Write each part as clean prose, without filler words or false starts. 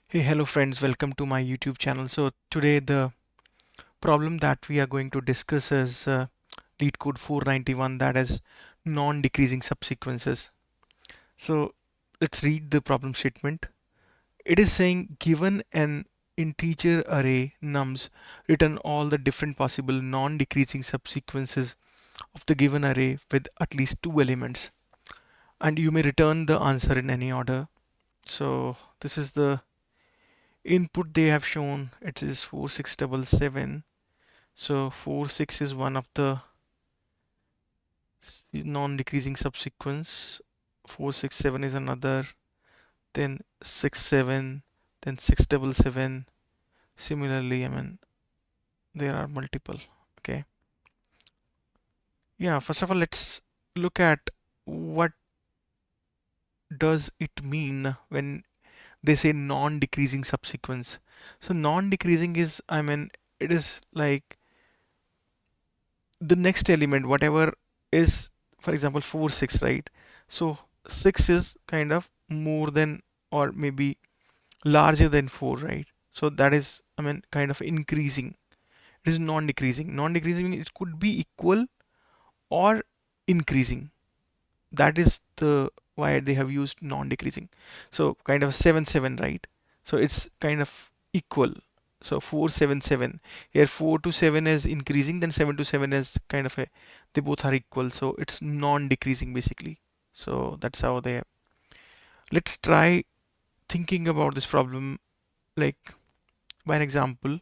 Hey, hello friends, welcome to my YouTube channel. So today the problem that we are going to discuss is Leetcode 491, that is non-decreasing subsequences. So let's read the problem statement. It is saying given an integer array nums, return all the different possible non-decreasing subsequences of the given array with at least two elements, and you may return the answer in any order. So this is the input they have shown. It is 4677. So 46 is one of the non-decreasing subsequence. 467 is another. Then 67. Then 677. Similarly, there are multiple. Okay. Yeah. First of all, let's look at what does it mean when they say non-decreasing subsequence. So non-decreasing is, it is like the next element, whatever is, for example, 4 6, right? So 6 is kind of more than or maybe larger than 4, right? So that is, kind of increasing. It is non-decreasing. Non-decreasing, it could be equal or increasing. That is the why they have used non-decreasing. So kind of 7 7, right? So it's kind of equal. So 477 here, 4 to 7 is increasing, then 7 to 7 is kind of a, they both are equal, so it's non-decreasing basically. So that's how they have. Let's try thinking about this problem like by an example.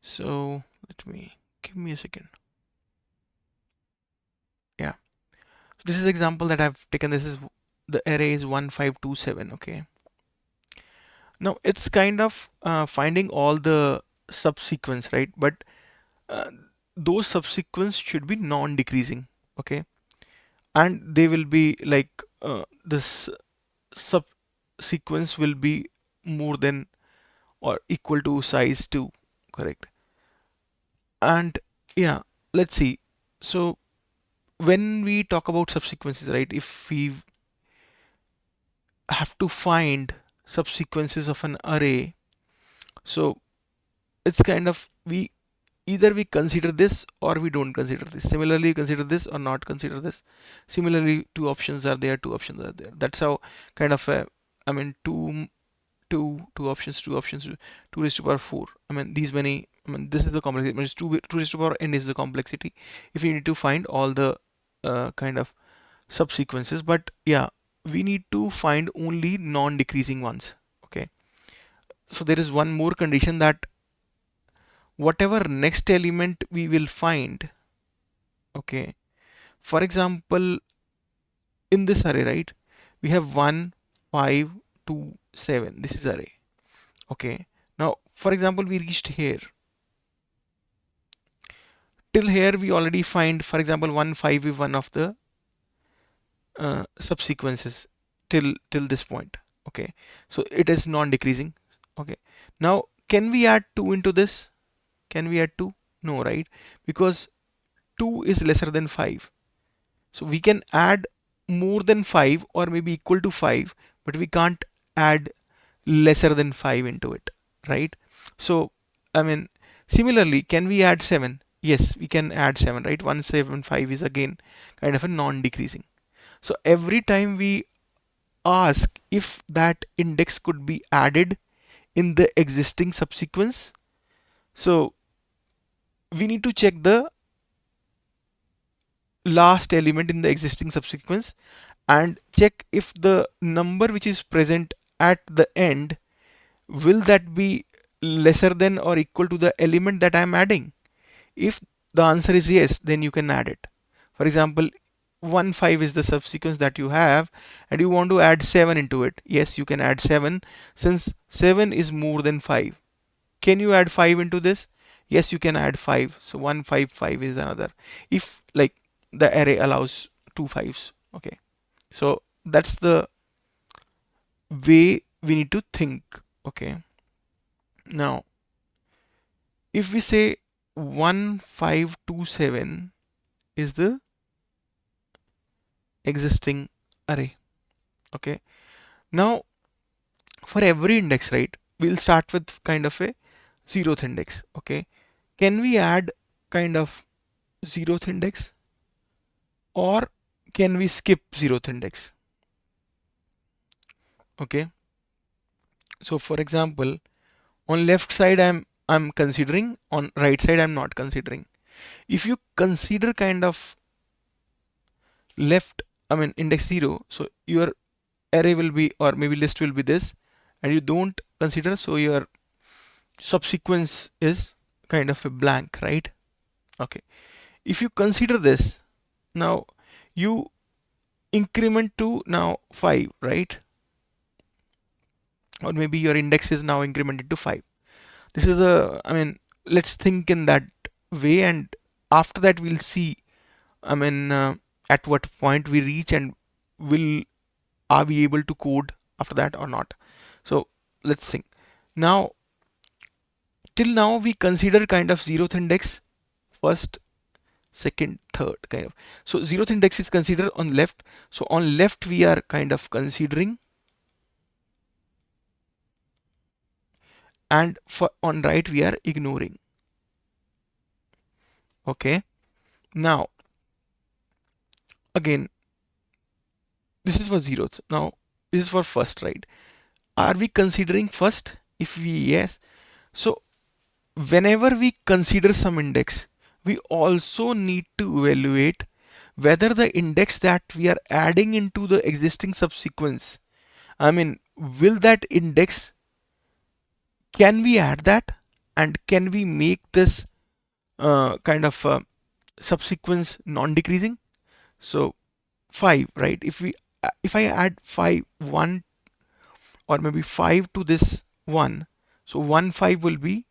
So let me give me a second. Yeah, so this is the example that I've taken. This is the array is 1527. Okay, now it's kind of finding all the subsequence, right? But uh, those subsequence should be non-decreasing. Okay, and they will be like this subsequence will be more than or equal to size 2, correct? And yeah, let's see. So when we talk about subsequences, right, if we have to find subsequences of an array, so it's kind of, we either we consider this or we don't consider this. Similarly, consider this or not consider this. Similarly, two options are there, two options are there. That's how kind of two options, two raised to power 4. These many, this is the complexity. Two raised to power n is the complexity if you need to find all the kind of subsequences. But yeah, we need to find only non-decreasing ones. Okay, so there is one more condition, that whatever next element we will find, okay, for example, in this array, right, we have 1 5 2 7. This is array. Okay, now for example, we reached here. Till here we already find, for example, 1 5 is one of the subsequences till this point. Okay, so it is non-decreasing. Okay, now can we add 2 into this? Can we add 2? No, right? Because 2 is lesser than 5. So we can add more than 5 or maybe equal to 5, but we can't add lesser than 5 into it, right? So I mean, similarly, can we add 7? Yes, we can add 7, right? 175 is again kind of a non-decreasing. So every time we ask if that index could be added in the existing subsequence, so we need to check the last element in the existing subsequence and check if the number which is present at the end, will that be lesser than or equal to the element that I am adding. If the answer is yes, then you can add it. For example, 1 5 is the subsequence that you have and you want to add 7 into it. Yes, you can add 7 since 7 is more than 5. Can you add 5 into this? Yes, you can add 5. So 155 is another. If like the array allows two fives. Okay. So that's the way we need to think. Okay. Now, if we say 1527 is the existing array. Okay. Now, for every index, right, we'll start with kind of a zeroth index. Okay, can we add kind of zeroth index, or can we skip zeroth index? Okay, so for example, on left side I'm considering, on right side I'm not considering. If you consider kind of left, I mean index 0, so your array will be, or maybe list will be this, and you don't consider, so your subsequence is kind of a blank, right? Okay, if you consider this, now you increment to now 5, right? Or maybe your index is now incremented to 5. This is the, I mean, let's think in that way, and after that we'll see, I mean, at what point we reach, and will, are we able to code after that or not? So let's think. Now, till now we consider kind of zeroth index, first, second, third, kind of. So zeroth index is considered on left. So on left we are kind of considering, and for on right we are ignoring. Okay. Now again, this is for zeroth. Now this is for first, right? Are we considering first? If we yes, so whenever we consider some index, we also need to evaluate whether the index that we are adding into the existing subsequence, I mean, will that index, can we add that, and can we make this kind of subsequence non-decreasing? So 5, right? If we if I add 5, 1, or maybe 5 to this 1, so 1 5 will be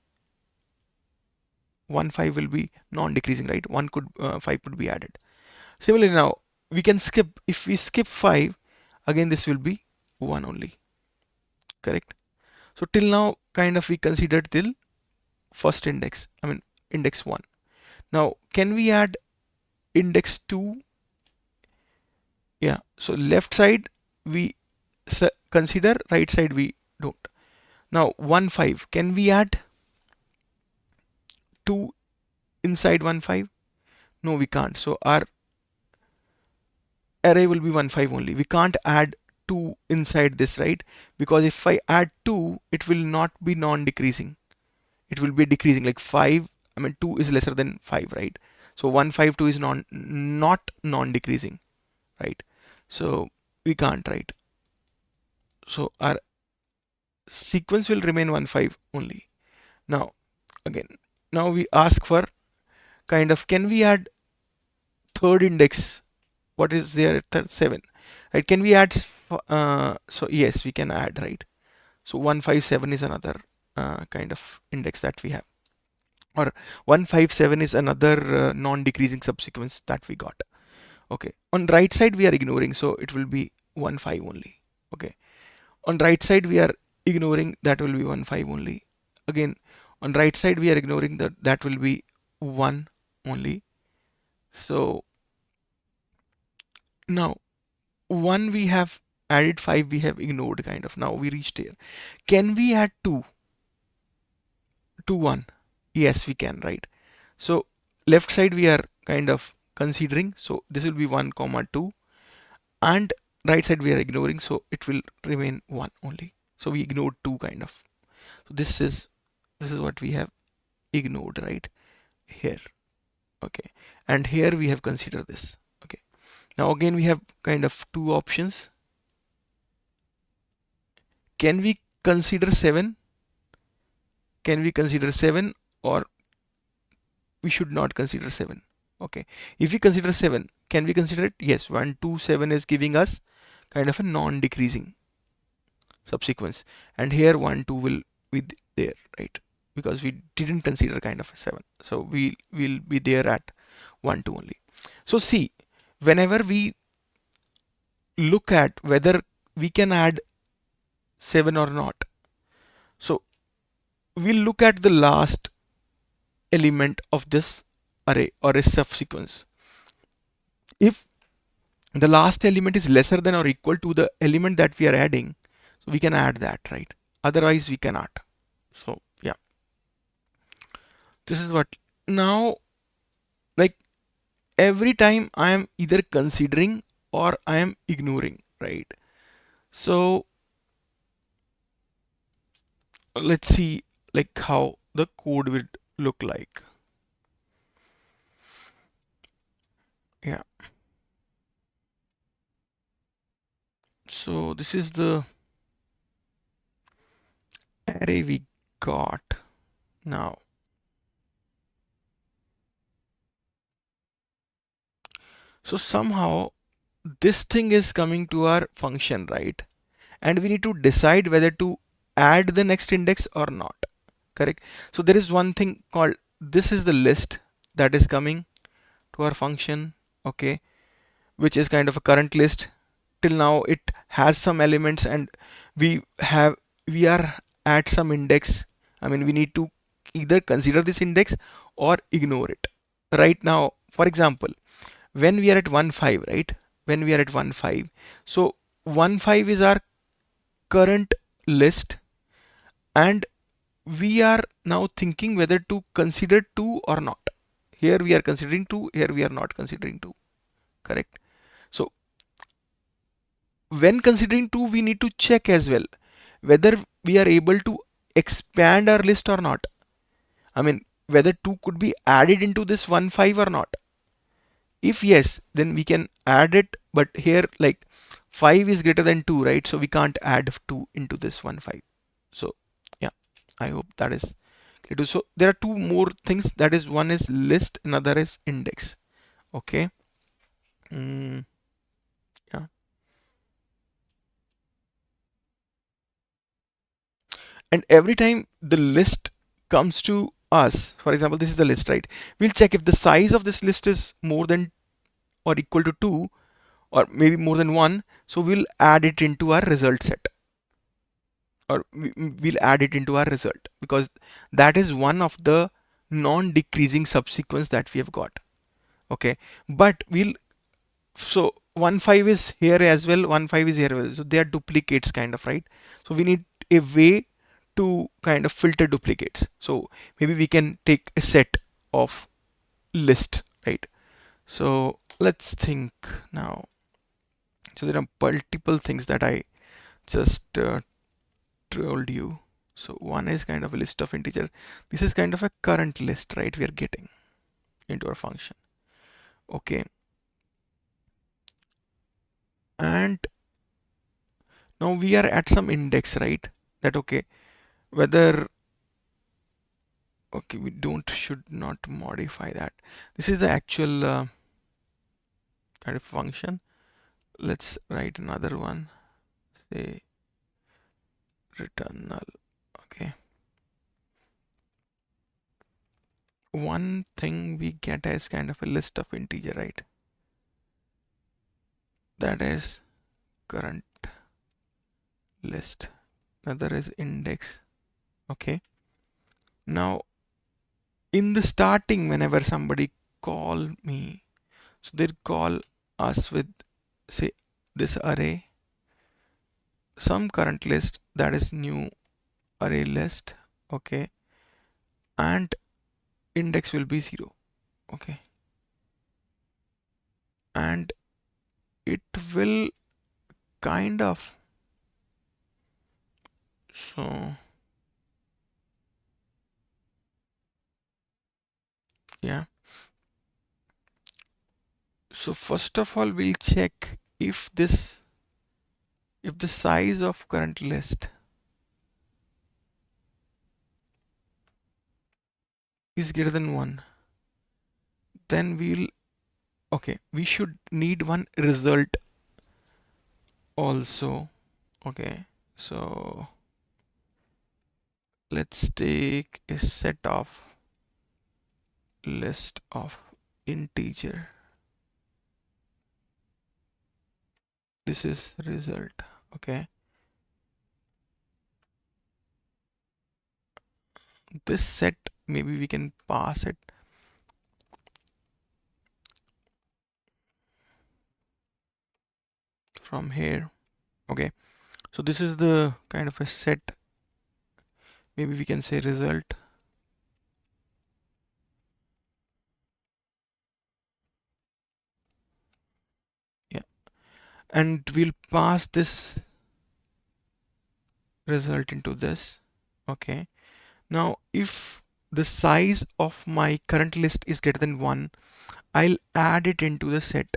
1 5 will be non-decreasing, right? 1 could 5 could be added. Similarly, now we can skip. If we skip 5, again this will be 1 only, correct? So till now kind of we considered till first index, I mean index 1. Now can we add index 2? Yeah, so left side we consider, right side we don't. Now 1 5, can we add 2 inside 1 5? No, we can't. So our array will be 1 5 only. We can't add 2 inside this, right? Because if I add 2, it will not be non-decreasing. It will be decreasing, like 5, I mean 2 is lesser than 5, right? So 1 5 2 is not non-decreasing, right? So we can't, right? So our sequence will remain 1 5 only. Now again, now we ask for kind of, can we add third index? What is there at 7, right? Can we add so yes, we can add, right? So 157 is another kind of index that we have, or 157 is another non-decreasing subsequence that we got. Okay, on right side we are ignoring, so it will be 1 5 only. Okay, on right side we are ignoring, that will be 1 5 only. Again, on right side we are ignoring, that will be 1 only. So now 1 we have added, 5 we have ignored, kind of. Now we reached here. Can we add 2 to 1? Yes, we can, right? So left side we are kind of considering, so this will be 1 comma 2, and right side we are ignoring, so it will remain 1 only. So we ignored 2, kind of. So this is what we have ignored, right here. Okay, and here we have considered this. Okay, now again we have kind of two options. Can we consider 7? Can we consider 7, or we should not consider 7? Okay, if we consider 7, can we consider it? Yes, 1 2 7 is giving us kind of a non-decreasing subsequence, and here 1 2 will be there, right? Because we didn't consider kind of a 7, so we will be there at 1 2 only. So see, whenever we look at whether we can add 7 or not, so we'll look at the last element of this array or a subsequence. If the last element is lesser than or equal to the element that we are adding, so we can add that, right? otherwise we cannot. So yeah, this is what. Now, like, every time I am either considering or I am ignoring, right? So let's see like how the code would look like. Yeah. So this is the array we got now. So somehow this thing is coming to our function, right? And we need to decide whether to add the next index or not. Correct? So there is one thing called, this is the list that is coming to our function, okay, which is kind of a current list. Till now it has some elements, and we have we are at some index. I mean, we need to either consider this index or ignore it. Right now, for example, when we are at 1 5, right? When we are at 1 5, so 1 5 is our current list, and we are now thinking whether to consider 2 or not. Here we are considering 2, here we are not considering 2. Correct? So when considering 2, we need to check as well whether we are able to expand our list or not. I mean, whether 2 could be added into this 1 5 or not. If yes, then we can add it, but here, like, 5 is greater than 2, right? So we can't add 2 into this 1 5. So yeah, I hope that is clear too. So there are two more things, that is, one is list, another is index. Okay. mm, yeah. And every time the list comes to us, for example, this is the list, right? We'll check if the size of this list is more than or equal to 2, or maybe more than 1. So we'll add it into our result set, or we'll add it into our result, because that is one of the non-decreasing subsequence that we have got. Okay. But we'll, so 1 5 is here as well, 1 5 is here as well, so they are duplicates kind of, right? So we need a way to kind of filter duplicates. So maybe we can take a set of list, right? So let's think now. So there are multiple things that I just told you. So one is kind of a list of integer. This is kind of a current list, right? We are getting into our function. Okay. And now we are at some index, right? That, okay, whether, okay, we don't, should not modify that. This is the actual kind of function. Let's write another one, say return null. Okay. One thing we get as kind of a list of integer, right? That is current list. Another is index. Okay. Now in the starting, whenever somebody call me, so they call us with, say, this array, some current list, that is new array list. Okay. And index will be 0. Okay. And it will kind of, so yeah. So first of all, we'll check if this, if the size of current list is greater than 1, then we'll, okay, we should need one result also. Okay. So let's take a set of list of integer. This is result. Okay. This set, maybe we can pass it from here. Okay. So this is the kind of a set maybe we can say result. Yeah, and we'll pass this result into this. Okay, now if the size of my current list is greater than 1, I'll add it into the set.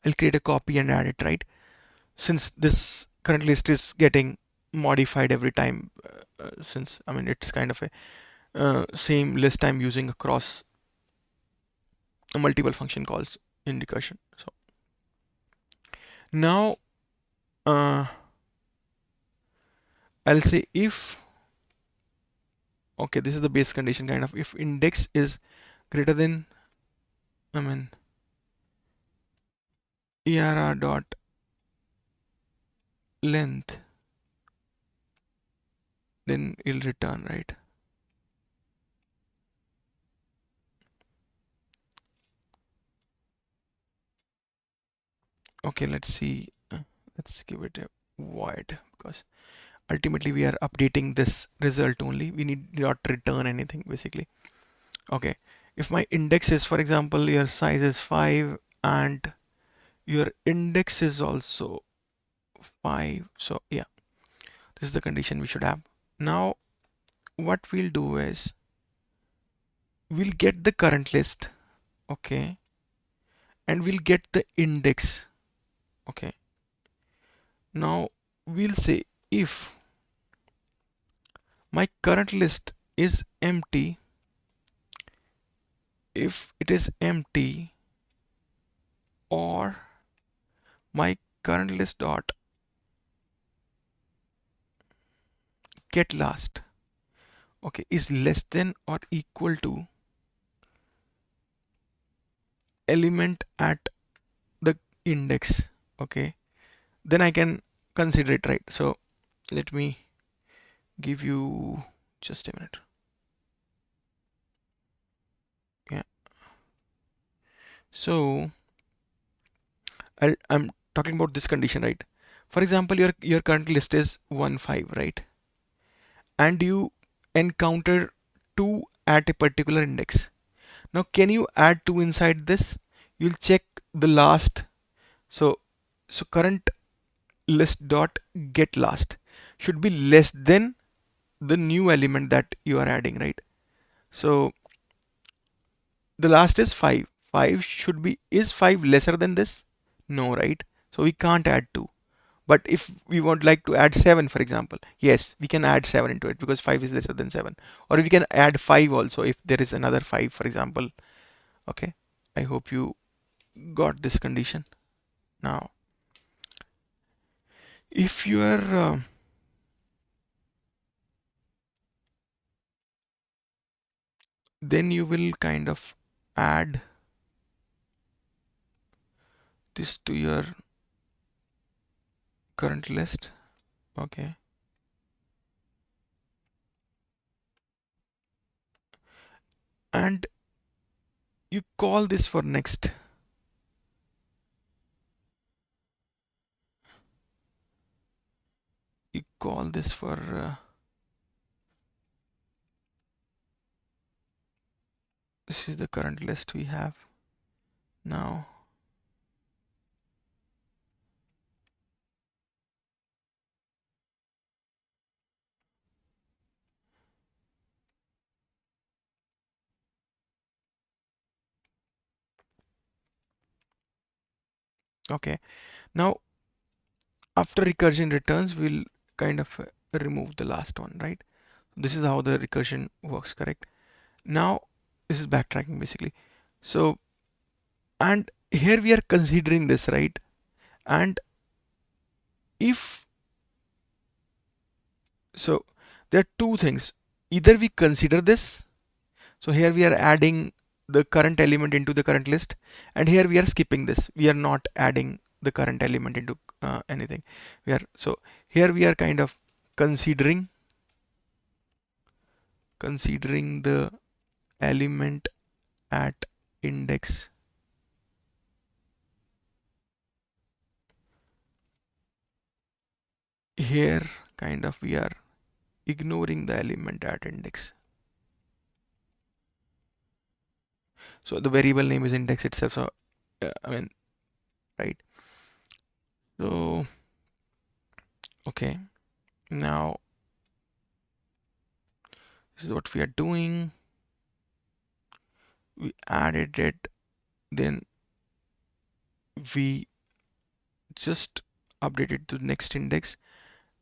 I'll create a copy and add it, right? Since this current list is getting modified every time, since I mean it's kind of a same list I'm using across multiple function calls in recursion. So now uh, I'll say if, okay, this is the base condition kind of, if index is greater than, I mean, ERR dot length, then it'll return, right? Okay, let's see. Let's give it a void, because ultimately we are updating this result only. We need not return anything basically. Okay, if my index is, for example, your size is 5 and your index is also 5, so yeah, this is the condition we should have. Now what we'll do is we'll get the current list, okay, and we'll get the index. Okay, now we'll say if my current list is empty, if it is empty, or my current list dot get last, okay, is less than or equal to element at the index, okay, then I can consider it, right? So let me give you just a minute. Yeah, so I'm talking about this condition, right? For example, your current list is 1 5, right? And you encounter 2 at a particular index. Now can you add 2 inside this? You'll check the last. So current list dot get last should be less than the new element that you are adding, right? So the last is 5. 5 should be, is 5 lesser than this? No, right? So we can't add 2. But if we want like to add 7, for example, yes, we can add 7 into it because 5 is lesser than 7. Or we can add 5 also if there is another 5, for example. Okay, I hope you got this condition. Now, if you are then you will kind of add this to your current list. Okay, and you call this for next. You call this for this is the current list we have now. Okay, now after recursion returns, we'll kind of remove the last one, right? This is how the recursion works, correct? Now this is backtracking basically. So, and here we are considering this, right? And if so, there are two things. Either we consider this, so here we are adding the current element into the current list, and here we are skipping this. We are not adding the current element into anything. We are, so here we are kind of considering the element at index, here kind of we are ignoring the element at index. So the variable name is index itself. So I mean, right. So okay, now this is what we are doing. We added it, then we just updated to the next index,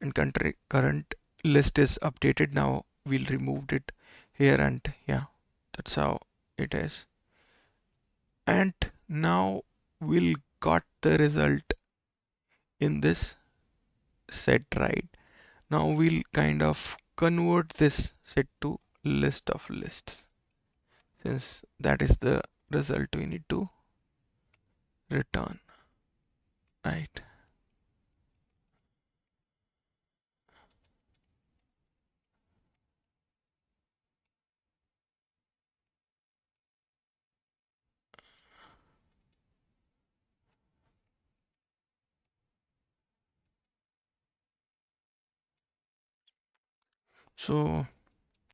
and current list is updated. Now we'll remove it here, and yeah, that's how it is. And now we'll got the result in this set, right? Now we'll kind of convert this set to list of lists, since that is the result we need to return, right? So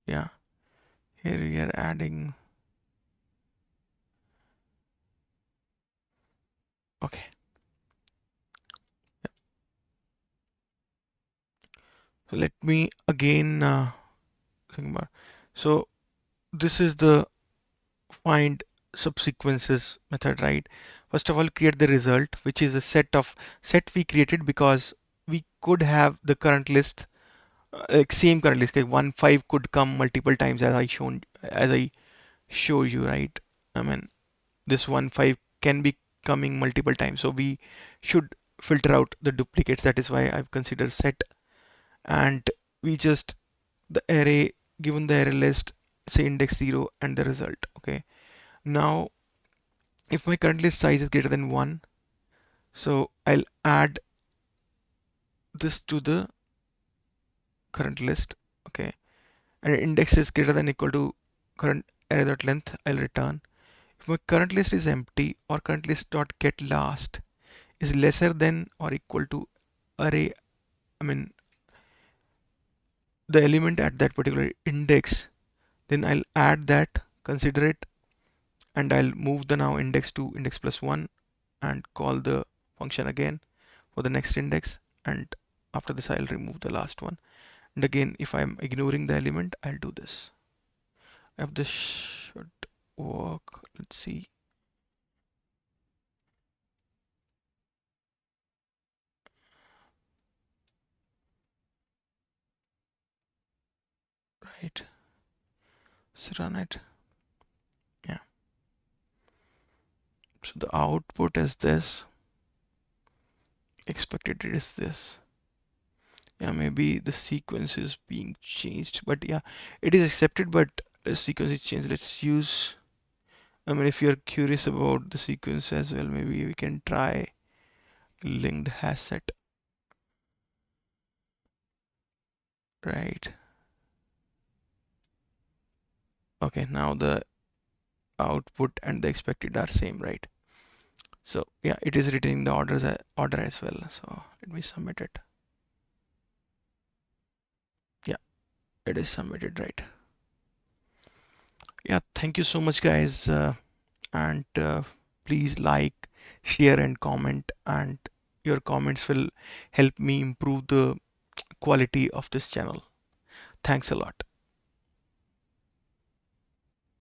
yeah, here we are adding. Okay, so let me again think about. So this is the find subsequences method, right? First of all, create the result, which is a set we created because we could have the current list, like same current list, like 1 5 could come multiple times, as I show you, right? I mean, this 1 5 can be coming multiple times, so we should filter out the duplicates. That is why I've considered set, and we just the array, given the array list, say index 0 and the result. Okay, now if my current list size is greater than 1, so I'll add this to the current list. Okay, and index is greater than equal to current array dot length, I'll return. If my current list is empty, or current list dot get last is lesser than or equal to array, I mean the element at that particular index, then I'll add that, consider it, and I'll move the now index to index plus 1 and call the function again for the next index, and after this I'll remove the last one. And again, if I'm ignoring the element, I'll do this. If this should work, let's see. Right, let's run it. Yeah, so the output is this, expected is this. Yeah, maybe the sequence is being changed, but yeah, it is accepted, but the sequence is changed. Let's use, I mean, if you're curious about the sequence as well, maybe we can try linked hash set, right? Okay, now the output and the expected are same, right? So yeah, it is returning the order as well. So let me submit it. Yeah, it is submitted, right? Yeah, thank you so much, guys, and please like, share, and comment. And your comments will help me improve the quality of this channel. Thanks a lot.